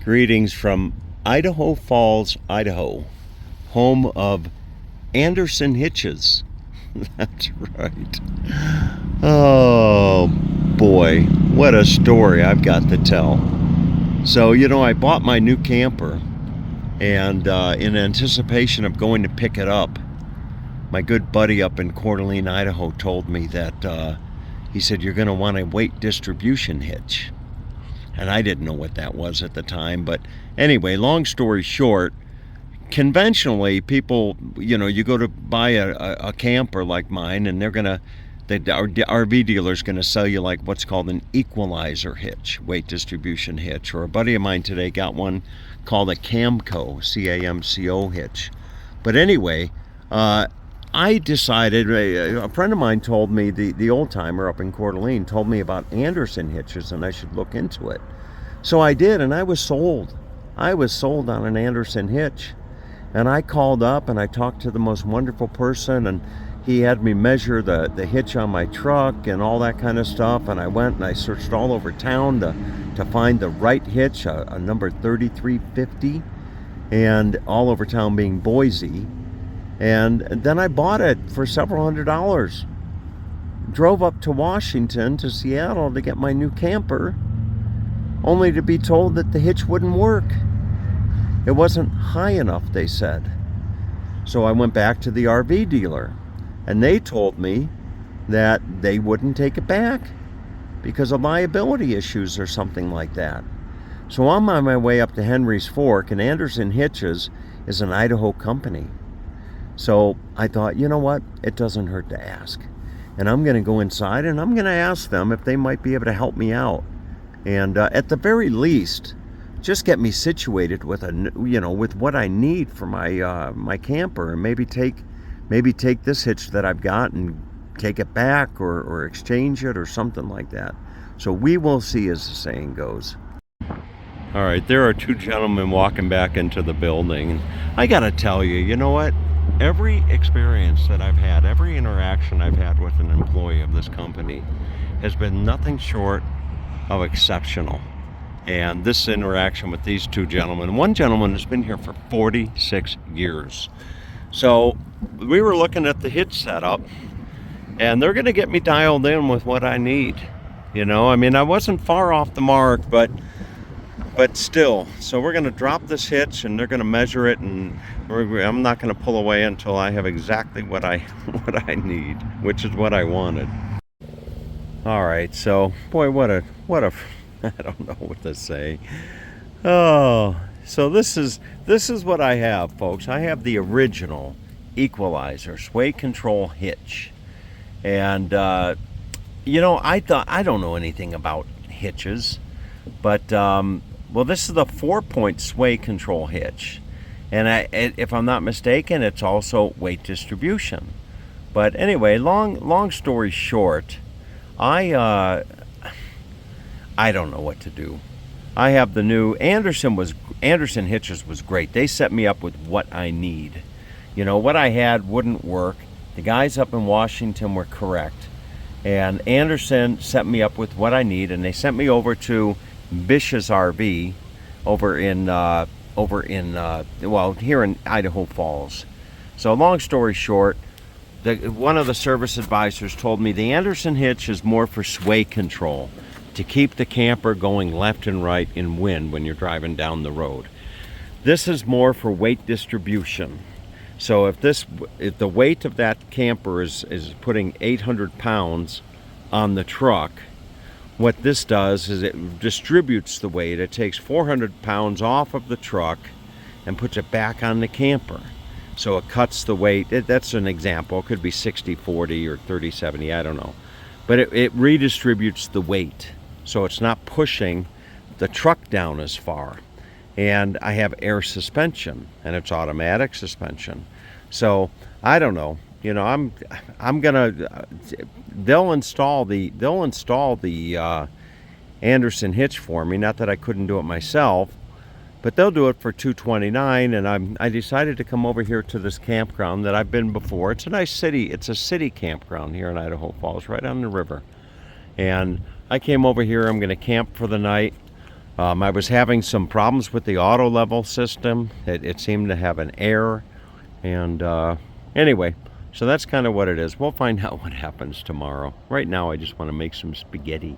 Greetings from Idaho Falls, Idaho, home of Andersen Hitches. That's right. Oh boy, what a story I've got to tell. So, I bought my new camper, and in anticipation of going to pick it up, my good buddy up in Coeur d'Alene, Idaho told me that he said, "You're going to want a weight distribution hitch." And I didn't know what that was at the time. But anyway, long story short, conventionally people, you go to buy a camper like mine, and our RV dealer's going to sell you like what's called an equalizer hitch, weight distribution hitch. Or a buddy of mine today got one called a Camco, C-A-M-C-O hitch. But anyway, I decided, a friend of mine told me, the old timer up in Coeur d'Alene told me about Andersen Hitches, and I should look into it. So I did, and I was sold. I was sold on an Andersen hitch. And I called up and I talked to the most wonderful person, and he had me measure the hitch on my truck and all that kind of stuff. And I went and I searched all over town to find the right hitch, a number 3350, and all over town being Boise. And then I bought it for several $100s. Drove up to Washington, to Seattle, to get my new camper, only to be told that the hitch wouldn't work. It wasn't high enough, they said. So I went back to the RV dealer, and they told me that they wouldn't take it back because of liability issues or something like that. So I'm on my way up to Henry's Fork, and Andersen Hitches is an Idaho company. So I thought, you know what? It doesn't hurt to ask. And I'm going to go inside and I'm going to ask them if they might be able to help me out. And at the very least, just get me situated with with what I need for my camper, and maybe take this hitch that I've got and take it back or exchange it or something like that. So we will see, as the saying goes. All right, there are two gentlemen walking back into the building. I got to tell you, you know what? Every experience that I've had, every interaction I've had with an employee of this company has been nothing short of exceptional. And this interaction with these two gentlemen, one gentleman has been here for 46 years. So we were looking at the hitch setup, and they're going to get me dialed in with what I need. I wasn't far off the mark, but still. So we're going to drop this hitch, and they're going to measure it, and I'm not going to pull away until I have exactly what I need, which is what I wanted. All right, so boy, what a I don't know what to say. Oh, so this is what I have, folks. I have the original equalizer sway control hitch, and I don't know anything about hitches, but this is the 4-point sway control hitch, and if I'm not mistaken, it's also weight distribution. But anyway, long story short, I don't know what to do. I have the new Andersen Hitches was great. They set me up with what I need. What I had wouldn't work. The guys up in Washington were correct, and Andersen set me up with what I need, and they sent me over to Bish's RV here in Idaho Falls. So long story short, one of the service advisors told me the Andersen hitch is more for sway control, to keep the camper going left and right in wind when you're driving down the road. This is more for weight distribution. So if the weight of that camper is putting 800 pounds on the truck, what this does is it distributes the weight. It takes 400 pounds off of the truck and puts it back on the camper. So it cuts the weight. That's an example. It could be 60-40 or 30-70, I don't know. But it redistributes the weight, so it's not pushing the truck down as far. And I have air suspension, and it's automatic suspension. So I don't know. I'm gonna. They'll install the Andersen hitch for me. Not that I couldn't do it myself, but they'll do it for $229. And I decided to come over here to this campground that I've been before. It's a nice city. It's a city campground here in Idaho Falls, right on the river. And I came over here. I'm going to camp for the night. I was having some problems with the auto level system. It seemed to have an error. And anyway, so that's kind of what it is. We'll find out what happens tomorrow. Right now, I just want to make some spaghetti.